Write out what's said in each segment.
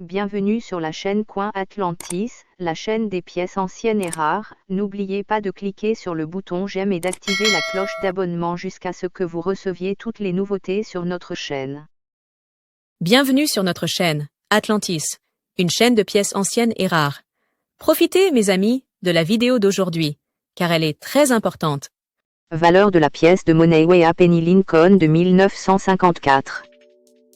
Bienvenue sur la chaîne Coin Atlantis, la chaîne des pièces anciennes et rares. N'oubliez pas de cliquer sur le bouton j'aime et d'activer la cloche d'abonnement jusqu'à ce que vous receviez toutes les nouveautés sur notre chaîne. Bienvenue sur notre chaîne, Atlantis, une chaîne de pièces anciennes et rares. Profitez, mes amis, de la vidéo d'aujourd'hui, car elle est très importante. Valeur de la pièce de monnaie Wea Penny Lincoln de 1954.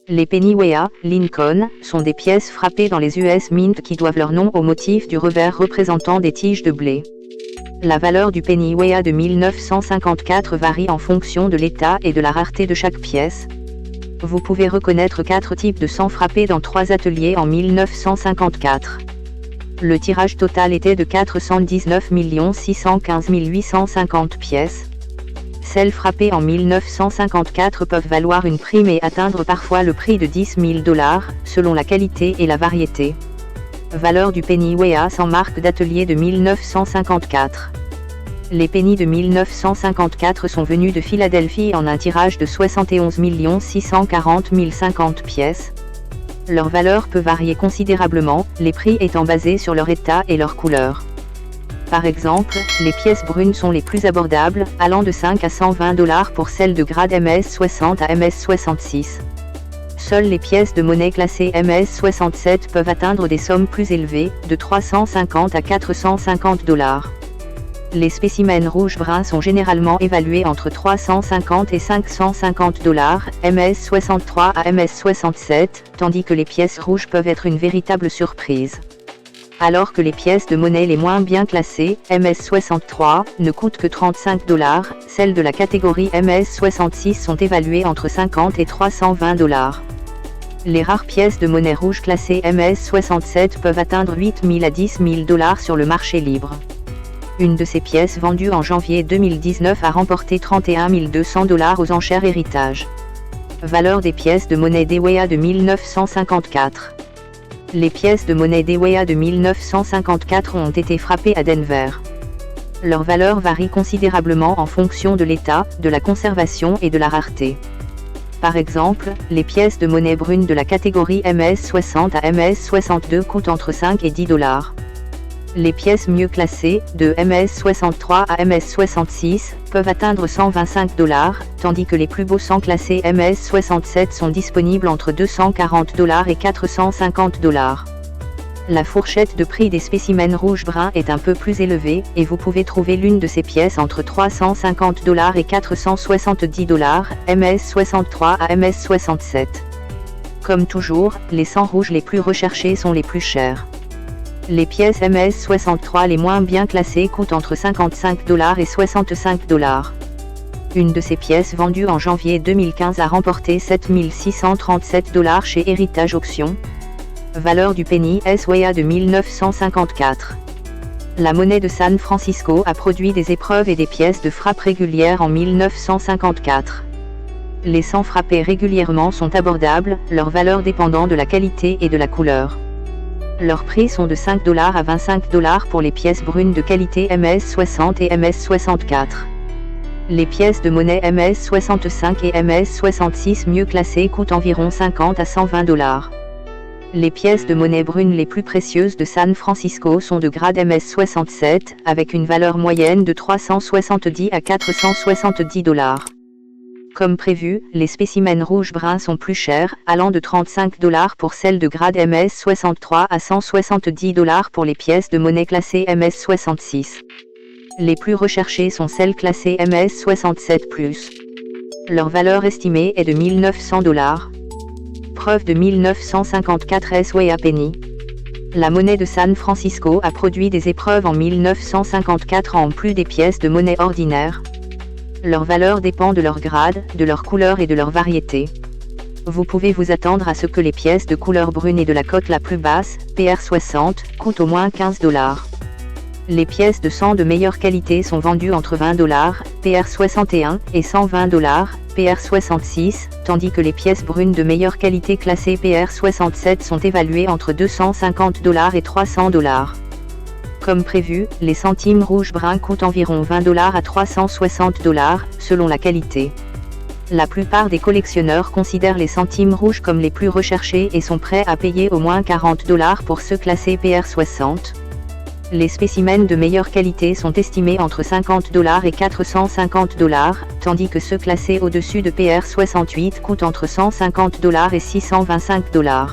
Les Penny Wea Lincoln sont des pièces frappées dans les US Mint qui doivent leur nom au motif du revers représentant des tiges de blé. La valeur du Penny Wea de 1954 varie en fonction de l'état et de la rareté de chaque pièce. Vous pouvez reconnaître 4 types de sang frappés dans 3 ateliers en 1954. Le tirage total était de 419 615 850 pièces. Celles frappées en 1954 peuvent valoir une prime et atteindre parfois le prix de $10 000, selon la qualité et la variété. Valeur du Penny Wea sans marque d'atelier de 1954. Les pennies de 1954 sont venus de Philadelphie en un tirage de 71 640 050 pièces. Leur valeur peut varier considérablement, les prix étant basés sur leur état et leur couleur. Par exemple, les pièces brunes sont les plus abordables, allant de 5 à 120 $ pour celles de grade MS60 à MS66. Seules les pièces de monnaie classées MS67 peuvent atteindre des sommes plus élevées, de 350 à 450 $. Les spécimens rouge-brun sont généralement évalués entre 350 et 550 $, MS63 à MS67, tandis que les pièces rouges peuvent être une véritable surprise. Alors que les pièces de monnaie les moins bien classées, MS63, ne coûtent que 35 $, celles de la catégorie MS66 sont évaluées entre 50 et 320 $. Les rares pièces de monnaie rouge classées MS67 peuvent atteindre 8 000 à 10 000 $ sur le marché libre. Une de ces pièces vendue en janvier 2019 a remporté 31 200 $ aux enchères héritage. Valeur des pièces de monnaie Wea de 1954. Les pièces de monnaie Wea de 1954 ont été frappées à Denver. Leur valeur varie considérablement en fonction de l'état, de la conservation et de la rareté. Par exemple, les pièces de monnaie brune de la catégorie MS60 à MS62 coûtent entre 5 et 10 $. Les pièces mieux classées, de MS63 à MS66, peuvent atteindre 125 $, tandis que les plus beaux sangs classés MS67 sont disponibles entre 240 $ et 450 $. La fourchette de prix des spécimens rouge-brun est un peu plus élevée, et vous pouvez trouver l'une de ces pièces entre 350 $ et 470 $, MS63 à MS67. Comme toujours, les sangs rouges les plus recherchés sont les plus chers. Les pièces MS63 les moins bien classées coûtent entre 55 $ et 65 $. Une de ces pièces vendue en janvier 2015 a remporté 7 637 $ chez Heritage Auction. Valeur du Penny Wea de 1954. La monnaie de San Francisco a produit des épreuves et des pièces de frappe régulières en 1954. Les sangs frappés régulièrement sont abordables, leur valeur dépendant de la qualité et de la couleur. Leurs prix sont de 5 $ à 25 $ pour les pièces brunes de qualité MS60 et MS64. Les pièces de monnaie MS65 et MS66 mieux classées coûtent environ 50 à 120 $. Les pièces de monnaie brune les plus précieuses de San Francisco sont de grade MS67, avec une valeur moyenne de 370 à 470 $. Comme prévu, les spécimens rouge-brun sont plus chers, allant de 35 $ pour celles de grade MS63 à 170 $ pour les pièces de monnaie classées MS66. Les plus recherchées sont celles classées MS67+. Leur valeur estimée est de 1 900 $. Preuve de 1954 Wea Penny. La monnaie de San Francisco a produit des épreuves en 1954 en plus des pièces de monnaie ordinaires. Leur valeur dépend de leur grade, de leur couleur et de leur variété. Vous pouvez vous attendre à ce que les pièces de couleur brune et de la cote la plus basse, PR60, coûtent au moins 15 $. Les pièces de sang de meilleure qualité sont vendues entre 20 $, PR61, et 120 $, PR66, tandis que les pièces brunes de meilleure qualité classées PR67 sont évaluées entre 250 $ et 300 $. Comme prévu, les centimes rouge-brun coûtent environ 20 $ à 360 $, selon la qualité. La plupart des collectionneurs considèrent les centimes rouges comme les plus recherchés et sont prêts à payer au moins $40 pour ceux classés PR60. Les spécimens de meilleure qualité sont estimés entre $50 et $450, tandis que ceux classés au-dessus de PR68 coûtent entre $150 et $625.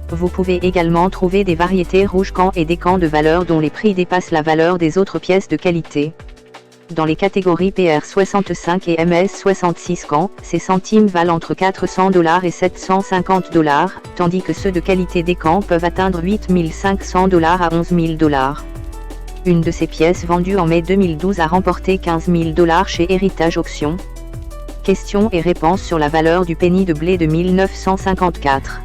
Vous pouvez également trouver des variétés rouges cans et des cans de valeur dont les prix dépassent la valeur des autres pièces de qualité. Dans les catégories PR65 et MS66 cans, ces centimes valent entre $400 et $750, tandis que ceux de qualité des cans peuvent atteindre $8 500 à $11 000. Une de ces pièces vendue en mai 2012 a remporté $15 000 chez Héritage Auction. Questions et réponses sur la valeur du penny de blé de 1954.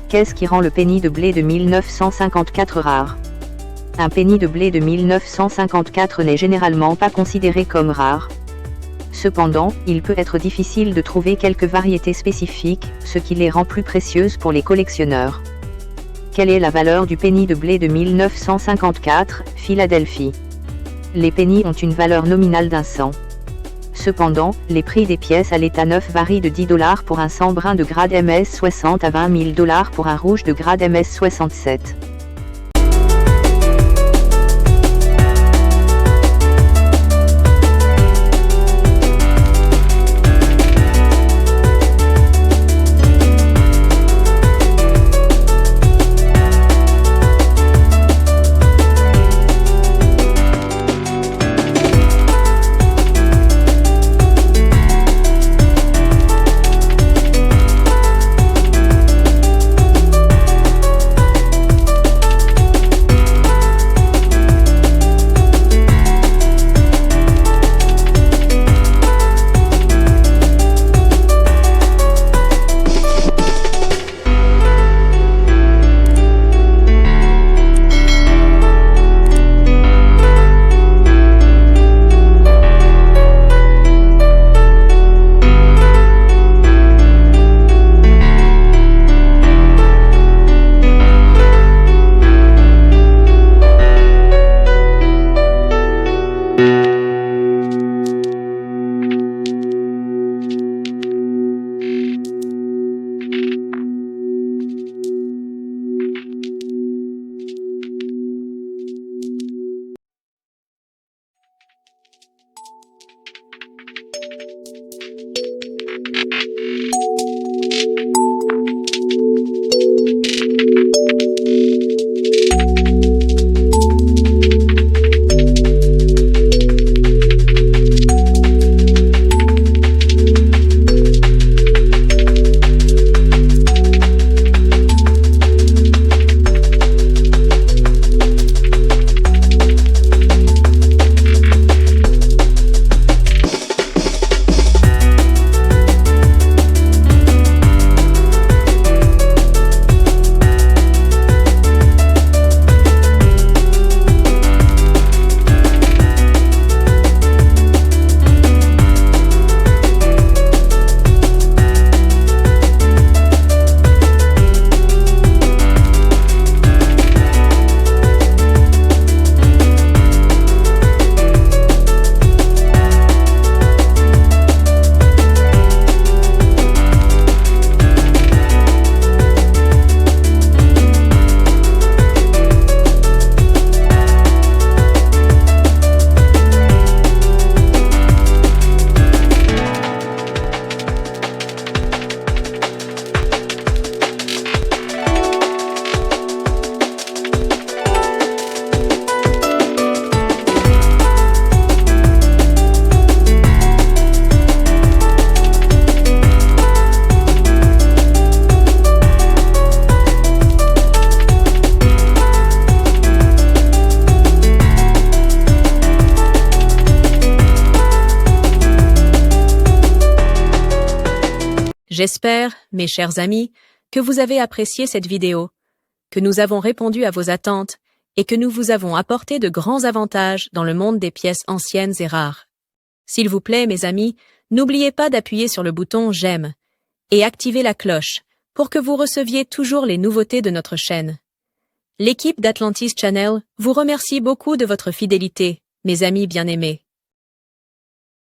Qu'est-ce qui rend le penny de blé de 1954 rare ? Un penny de blé de 1954 n'est généralement pas considéré comme rare. Cependant, il peut être difficile de trouver quelques variétés spécifiques, ce qui les rend plus précieuses pour les collectionneurs. Quelle est la valeur du penny de blé de 1954, Philadelphie ? Les pennies ont une valeur nominale d'1 cent. Cependant, les prix des pièces à l'état neuf varient de $10 pour un 100 brun de grade MS60 à $20 000 pour un rouge de grade MS67. J'espère, mes chers amis, que vous avez apprécié cette vidéo, que nous avons répondu à vos attentes et que nous vous avons apporté de grands avantages dans le monde des pièces anciennes et rares. S'il vous plaît, mes amis, n'oubliez pas d'appuyer sur le bouton « J'aime » et activer la cloche pour que vous receviez toujours les nouveautés de notre chaîne. L'équipe d'Atlantis Channel vous remercie beaucoup de votre fidélité, mes amis bien-aimés.